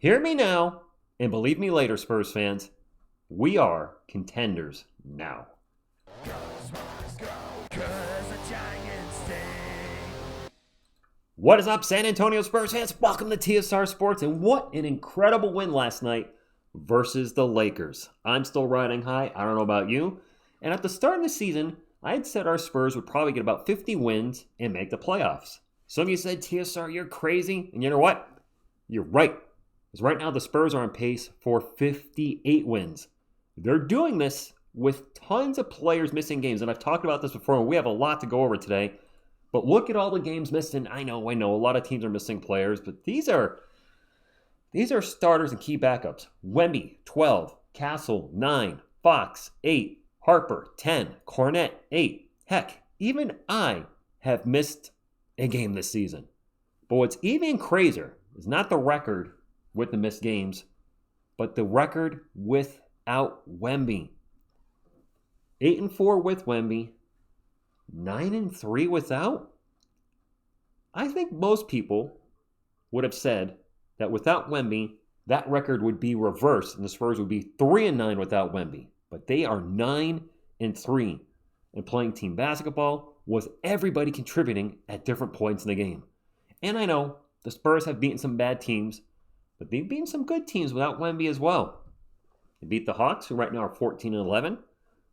Hear me now, and believe me later, Spurs fans. We are contenders now. Go, Spurs, go, 'cause the Giants stay. What is up, San Antonio Spurs fans? Welcome to TSR Sports, and what an incredible win last night versus the Lakers. I'm still riding high. I don't know about you. And at the start of the season, I had said our Spurs would probably get about 50 wins and make the playoffs. Some of you said, TSR, you're crazy. And you know what? You're right. Because right now the Spurs are on pace for 58 wins. They're doing this with tons of players missing games. And I've talked about this before, and we have a lot to go over today. But look at all the games missed. And I know, a lot of teams are missing players. But these are starters and key backups. Wemby, 12. Castle, 9. Fox, 8. Harper, 10. Kornet, 8. Heck, even I have missed a game this season. But what's even crazier is not the record with the missed games, but the record without Wemby. 8-4 with Wemby, 9-3 without. I think most people would have said that without Wemby, that record would be reversed and the Spurs would be 3-9 without Wemby. But they are 9-3 and playing team basketball with everybody contributing at different points in the game. And I know the Spurs have beaten some bad teams, but they've beaten some good teams without Wemby as well. They beat the Hawks, who right now are 14-11.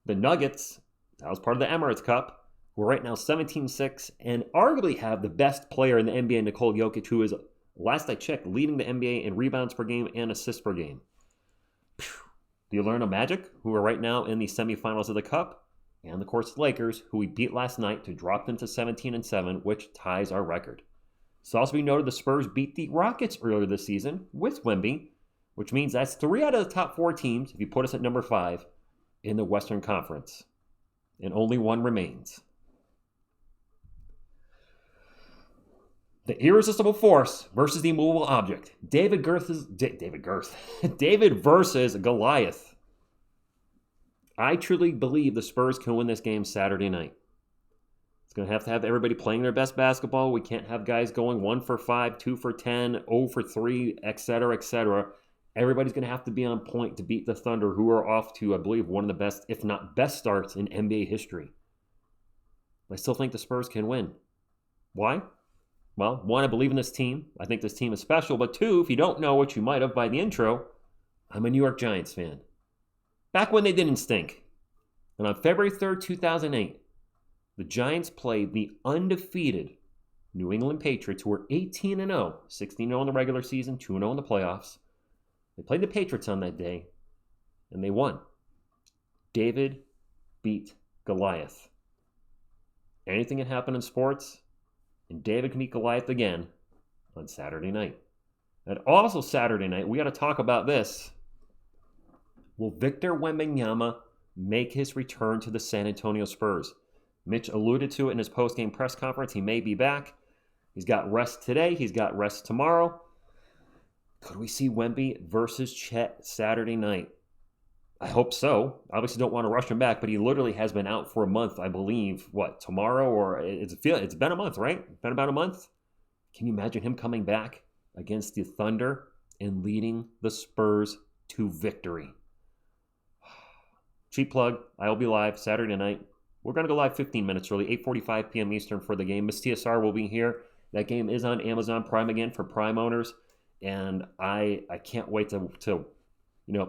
The Nuggets, that was part of the Emirates Cup, who are right now 17-6 and arguably have the best player in the NBA, Nikola Jokic, who is, last I checked, leading the NBA in rebounds per game and assists per game. Do you learn of Magic, who are right now in the semifinals of the Cup? And of course, the Lakers, who we beat last night to drop them to 17-7, which ties our record. It's also be noted the Spurs beat the Rockets earlier this season with Wemby, which means that's 3 out of the top 4 teams, if you put us at number 5, in the Western Conference. And only one remains. The irresistible force versus the immovable object. David versus Goliath. I truly believe the Spurs can win this game Saturday night. It's going to have everybody playing their best basketball. We can't have guys going 1 for 5, 2 for 10, 0 for 3, etc., etc. Everybody's going to have to be on point to beat the Thunder, who are off to, I believe, one of the best, if not best starts in NBA history. I still think the Spurs can win. Why? Well, 1, I believe in this team. I think this team is special. But 2, if you don't know, what you might have by the intro, I'm a New York Giants fan. Back when they didn't stink. And on February 3rd, 2008, the Giants played the undefeated New England Patriots, who were 18-0, 16-0 in the regular season, 2-0 in the playoffs. They played the Patriots on that day, and they won. David beat Goliath. Anything can happen in sports, and David can beat Goliath again on Saturday night. And also Saturday night, we got to talk about this. Will Victor Wembanyama make his return to the San Antonio Spurs? Mitch alluded to it in his post-game press conference. He may be back. He's got rest today. He's got rest tomorrow. Could we see Wemby versus Chet Saturday night? I hope so. Obviously don't want to rush him back, but he literally has been out for a month, I believe. Tomorrow? Or it's been a month, right? It's been about a month. Can you imagine him coming back against the Thunder and leading the Spurs to victory? Cheap plug. I will be live Saturday night. We're going to go live 15 minutes early, 8:45 p.m. Eastern for the game. Miss TSR will be here. That game is on Amazon Prime again for Prime owners. And I can't wait to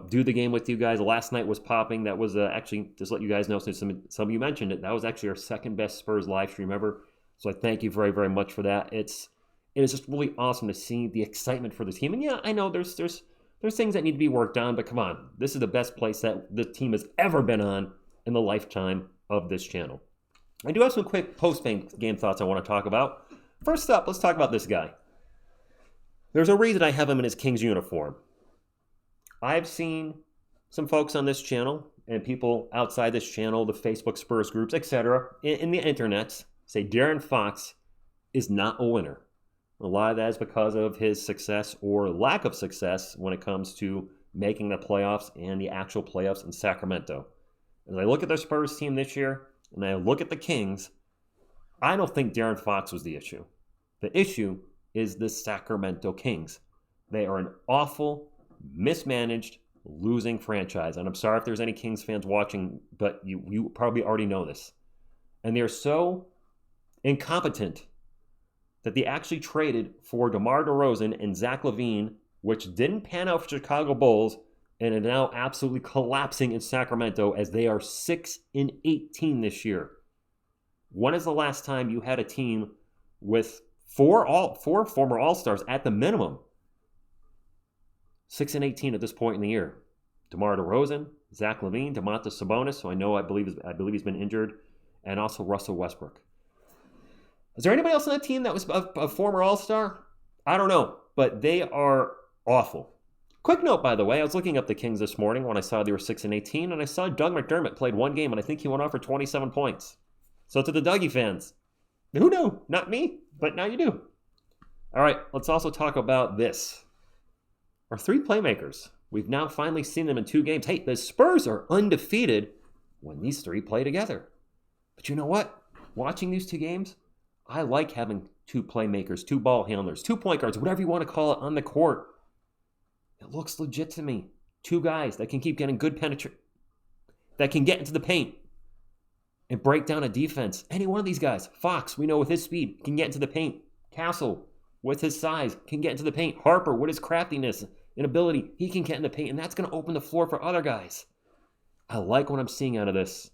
do the game with you guys. Last night was popping. That was actually, just let you guys know, since some of you mentioned it, that was actually our second best Spurs live stream ever. So I thank you very, very much for that. It is just really awesome to see the excitement for the team. And yeah, I know there's things that need to be worked on, but come on. This is the best place that the team has ever been on in the lifetime of this channel. I do have some quick post-game thoughts I want to talk about. First up, let's talk about this guy. There's a reason I have him in his Kings uniform. I've seen some folks on this channel and people outside this channel, the Facebook Spurs groups, etc., in the internets, say De'Aaron Fox is not a winner. A lot of that is because of his success or lack of success when it comes to making the playoffs and the actual playoffs in Sacramento. As I look at the Spurs team this year and I look at the Kings, I don't think De'Aaron Fox was the issue. The issue is the Sacramento Kings. They are an awful, mismanaged, losing franchise. And I'm sorry if there's any Kings fans watching, but you probably already know this. And they're so incompetent that they actually traded for DeMar DeRozan and Zach LaVine, which didn't pan out for Chicago Bulls, and are now absolutely collapsing in Sacramento as they are 6-18 this year. When is the last time you had a team with four former All-Stars at the minimum? 6-18 at this point in the year. DeMar DeRozan, Zach LaVine, Domantas Sabonis, who I believe he's been injured, and also Russell Westbrook. Is there anybody else on that team that was a former All-Star? I don't know, but they are awful. Quick note, by the way, I was looking up the Kings this morning when I saw they were 6-18, and I saw Doug McDermott played one game, and I think he went off for 27 points. So to the Dougie fans, who knew? Not me, but now you do. All right, let's also talk about this. Our three playmakers. We've now finally seen them in 2 games. Hey, the Spurs are undefeated when these three play together. But you know what? Watching these 2 games, I like having 2 playmakers, 2 ball handlers, 2 point guards, whatever you want to call it, on the court. It looks legit to me. 2 guys that can keep getting good penetration, that can get into the paint and break down a defense. Any one of these guys. Fox, we know with his speed, can get into the paint. Castle, with his size, can get into the paint. Harper, with his craftiness and ability, he can get in the paint, and that's going to open the floor for other guys. I like what I'm seeing out of this.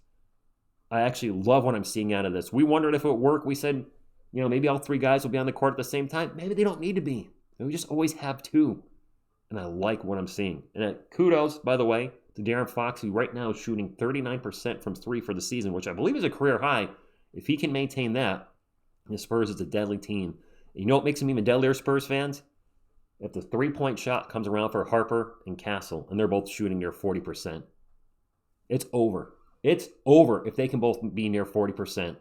I actually love what I'm seeing out of this. We wondered if it would work. We said, maybe all 3 guys will be on the court at the same time. Maybe they don't need to be. We just always have 2. And I like what I'm seeing. And kudos, by the way, to De'Aaron Fox, who right now is shooting 39% from 3 for the season, which I believe is a career high. If he can maintain that, the Spurs is a deadly team. And you know what makes them even deadlier, Spurs fans? If the 3-point shot comes around for Harper and Castle, and they're both shooting near 40%, it's over. It's over if they can both be near 40%.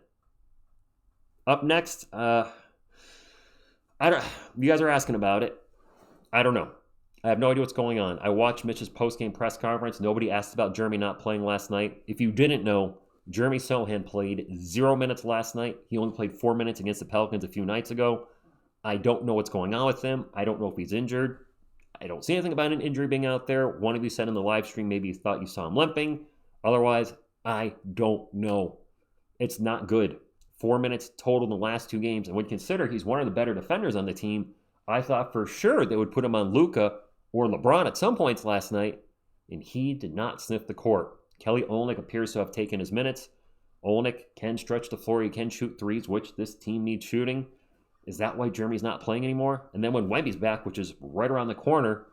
Up next, you guys are asking about it. I don't know. I have no idea what's going on. I watched Mitch's post-game press conference. Nobody asked about Jeremy not playing last night. If you didn't know, Jeremy Sochan played 0 minutes last night. He only played 4 minutes against the Pelicans a few nights ago. I don't know what's going on with him. I don't know if he's injured. I don't see anything about an injury being out there. One of you said in the live stream maybe you thought you saw him limping. Otherwise, I don't know. It's not good. 4 minutes total in the last 2 games. And when consider he's one of the better defenders on the team, I thought for sure they would put him on Luka or LeBron at some points last night, and he did not sniff the court. Kelly Olynyk appears to have taken his minutes. Olynyk can stretch the floor. He can shoot threes, which this team needs shooting. Is that why Jeremy's not playing anymore? And then when Wemby's back, which is right around the corner,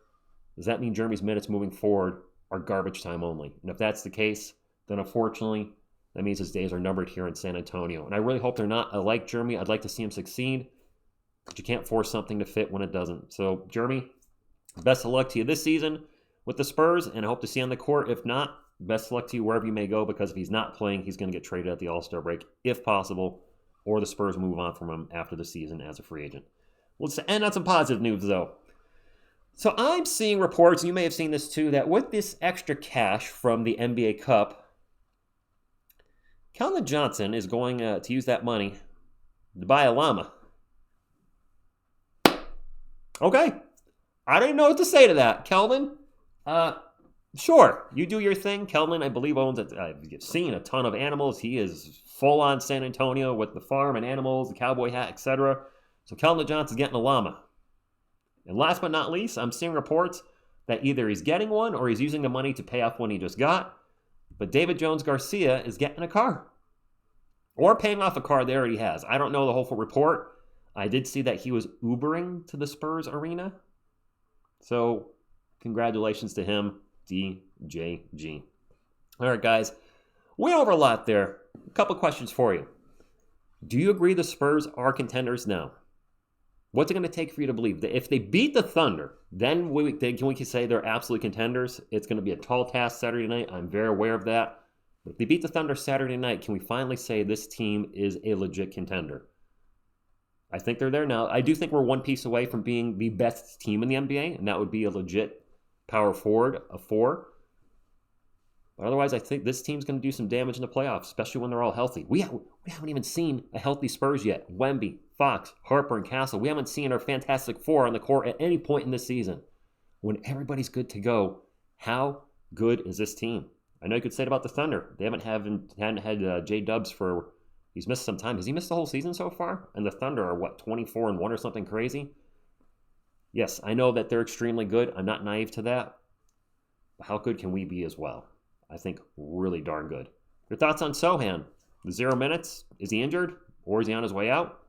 does that mean Jeremy's minutes moving forward are garbage time only? And if that's the case, then unfortunately, that means his days are numbered here in San Antonio. And I really hope they're not. I like Jeremy. I'd like to see him succeed. But you can't force something to fit when it doesn't. So, Jeremy, best of luck to you this season with the Spurs, and I hope to see you on the court. If not, best of luck to you wherever you may go, because if he's not playing, he's going to get traded at the All-Star break, if possible, or the Spurs move on from him after the season as a free agent. Let's end on some positive news, though. So I'm seeing reports, and you may have seen this too, that with this extra cash from the NBA Cup, Keldon Johnson is going to use that money to buy a llama. Okay. I don't even know what to say to that. Keldon, sure, you do your thing. Keldon, I believe, owns I've seen a ton of animals. He is full on San Antonio with the farm and animals, the cowboy hat, etc. So Keldon Johnson's getting a llama. And last but not least, I'm seeing reports that either he's getting one or he's using the money to pay off one he just got. But David Jones Garcia is getting a car. Or paying off a car they already has. I don't know the whole full report. I did see that he was Ubering to the Spurs arena. So, congratulations to him, DJG. All right, guys. Went over a lot there. A couple questions for you. Do you agree the Spurs are contenders now? What's it going to take for you to believe that if they beat the Thunder, then we can say they're absolutely contenders? It's going to be a tall task Saturday night. I'm very aware of that. But if they beat the Thunder Saturday night, can we finally say this team is a legit contender? I think they're there now. I do think we're one piece away from being the best team in the NBA, and that would be a legit power forward, a 4. But otherwise, I think this team's going to do some damage in the playoffs, especially when they're all healthy. We haven't even seen a healthy Spurs yet. Wemby, Fox, Harper, and Castle. We haven't seen our Fantastic Four on the court at any point in this season. When everybody's good to go, how good is this team? I know you could say it about the Thunder. They hadn't had J-Dubs for, he's missed some time. Has he missed the whole season so far? And the Thunder are, 24-1 or something crazy? Yes, I know that they're extremely good. I'm not naive to that. But how good can we be as well? I think really darn good. Your thoughts on Sochan? The 0 minutes? Is he injured? Or is he on his way out?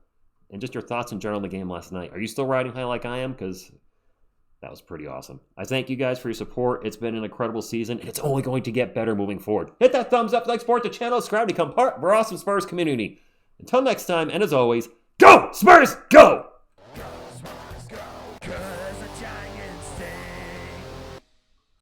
And just your thoughts in general on the game last night. Are you still riding high like I am? Because that was pretty awesome. I thank you guys for your support. It's been an incredible season, and it's only going to get better moving forward. Hit that thumbs up, like, support the channel, subscribe to become part of our awesome Spurs community. Until next time, and as always, go Spurs, go!